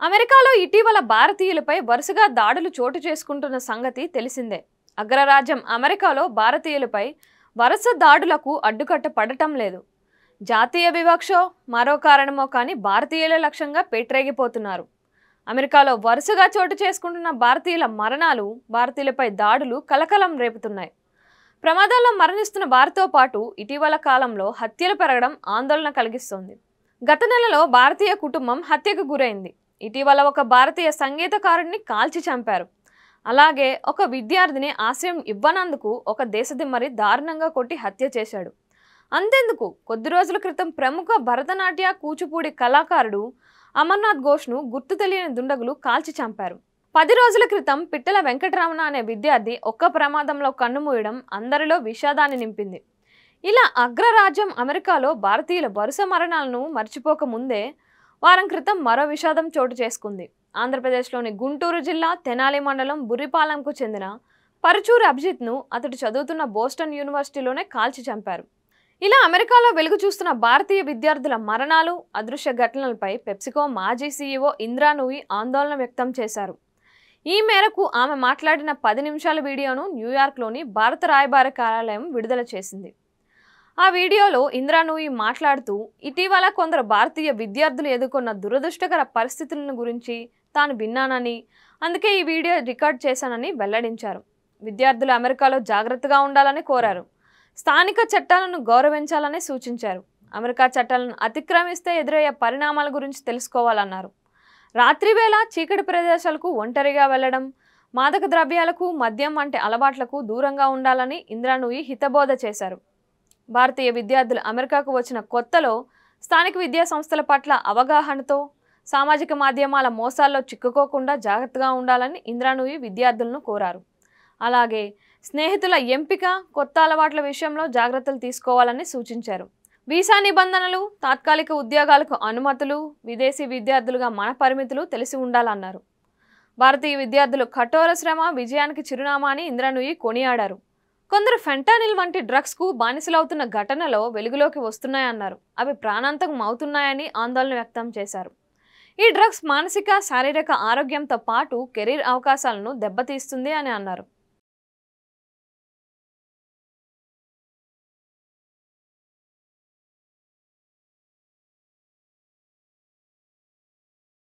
అమెరికాలో ఇటీవల భారతీయులపై వరుసగా దాడులు చోటు చేసుకుంటున్న సంగతి తెలిసిందే. అగ్రరాజ్యం అమెరికాలో భారతీయులపై వరుస దాడులకు అడ్డుకట్ట పడటం లేదు. జాతీయ వివక్షో మరో కారణమో కానీ భారతీయుల లక్ష్యంగా పేట్రేగిపోతున్నారు. అమెరికాలో వరుసగా చోటు చేసుకుంటున్న భారతీయుల మరణాలు, భారతీయులపై దాడులు కలకలం రేపుతున్నాయి. ప్రమాదాల్లో మరణిస్తున్న వారితో పాటు ఇటీవల కాలంలో హత్యలు పెరగడం ఆందోళన కలిగిస్తోంది. గత నెలలో భారతీయ కుటుంబం హత్యకు గురైంది. ఇటీవల ఒక భారతీయ సంగీతకారుడిని కాల్చి చంపారు. అలాగే ఒక విద్యార్థిని ఆశ్రయం ఇవ్వనందుకు ఒక దేశదిమ్మరి దారుణంగా కొట్టి హత్య చేశాడు. అంతెందుకు, కొద్ది రోజుల క్రితం ప్రముఖ భరతనాట్య కూచిపూడి కళాకారుడు అమర్నాథ్ ఘోష్ను గుర్తు తెలియని దుండగులు కాల్చి చంపారు. 10 రోజుల క్రితం పిట్టల వెంకటరమణ అనే విద్యార్థి ఒక్క ప్రమాదంలో కన్నుమూయడం అందరిలో విషాదాన్ని నింపింది. ఇలా అగ్రరాజ్యం అమెరికాలో భారతీయుల వరుస మరణాలను మర్చిపోక ముందే వారం క్రితం మరో విషాదం చోటు చేసుకుంది. ఆంధ్రప్రదేశ్లోని గుంటూరు జిల్లా తెనాలి మండలం బుర్రిపాలెంకు చెందిన పరుచూరి అభిజిత్ను అతడు చదువుతున్న బోస్టన్ యూనివర్సిటీలోనే కాల్చి చంపారు. ఇలా అమెరికాలో వెలుగు చూస్తున్న భారతీయ విద్యార్థుల మరణాలు, అదృశ్య ఘటనలపై పెప్సికో మాజీ సీఈఓ ఇంద్రా నూయి ఆందోళన వ్యక్తం చేశారు. ఈ మేరకు ఆమె మాట్లాడిన 10 నిమిషాల వీడియోను న్యూయార్క్లోని భారత రాయబార కార్యాలయం విడుదల చేసింది. ఆ వీడియోలో ఇంద్రా నూయి మాట్లాడుతూ ఇటీవల కొందరు భారతీయ విద్యార్థులు ఎదుర్కొన్న దురదృష్టకర పరిస్థితులను గురించి తాను విన్నానని, అందుకే ఈ వీడియో రికార్డ్ చేశానని వెల్లడించారు. విద్యార్థులు అమెరికాలో జాగ్రత్తగా ఉండాలని కోరారు. స్థానిక చట్టాలను గౌరవించాలని సూచించారు. అమెరికా చట్టాలను అతిక్రమిస్తే ఎదురయ్యే పరిణామాల గురించి తెలుసుకోవాలన్నారు. రాత్రివేళ చీకటి ప్రదేశాలకు ఒంటరిగా వెళ్లడం, మాదక ద్రవ్యాలకు, మద్యం వంటి అలవాట్లకు దూరంగా ఉండాలని ఇంద్రా నూయి హితబోధ చేశారు. భారతీయ విద్యార్థులు అమెరికాకు వచ్చిన కొత్తలో స్థానిక విద్యా సంస్థల పట్ల అవగాహనతో సామాజిక మాధ్యమాల మోసాల్లో చిక్కుకోకుండా జాగ్రత్తగా ఉండాలని ఇంద్రా నూయి విద్యార్థులను కోరారు. అలాగే స్నేహితుల ఎంపిక, కొత్త అలవాట్ల విషయంలో జాగ్రత్తలు తీసుకోవాలని సూచించారు. వీసా నిబంధనలు, తాత్కాలిక ఉద్యోగాలకు అనుమతులు, విదేశీ విద్యార్థులుగా మన పరిమితులు తెలిసి ఉండాలన్నారు. భారతీయ విద్యార్థులు కఠోర శ్రమ విజయానికి చిరునామా అని ఇంద్రా నూయి కొనియాడారు. కొందరు ఫెంటానిల్ వంటి డ్రగ్స్కు బానిసలవుతున్న ఘటనలో వెలుగులోకి వస్తున్నాయన్నారు. అవి ప్రాణాంతకం అవుతున్నాయని ఆందోళన వ్యక్తం చేశారు. ఈ డ్రగ్స్ మానసిక, శారీరక ఆరోగ్యంతో పాటు కెరీర్ అవకాశాలను దెబ్బతీస్తుంది అని అన్నారు.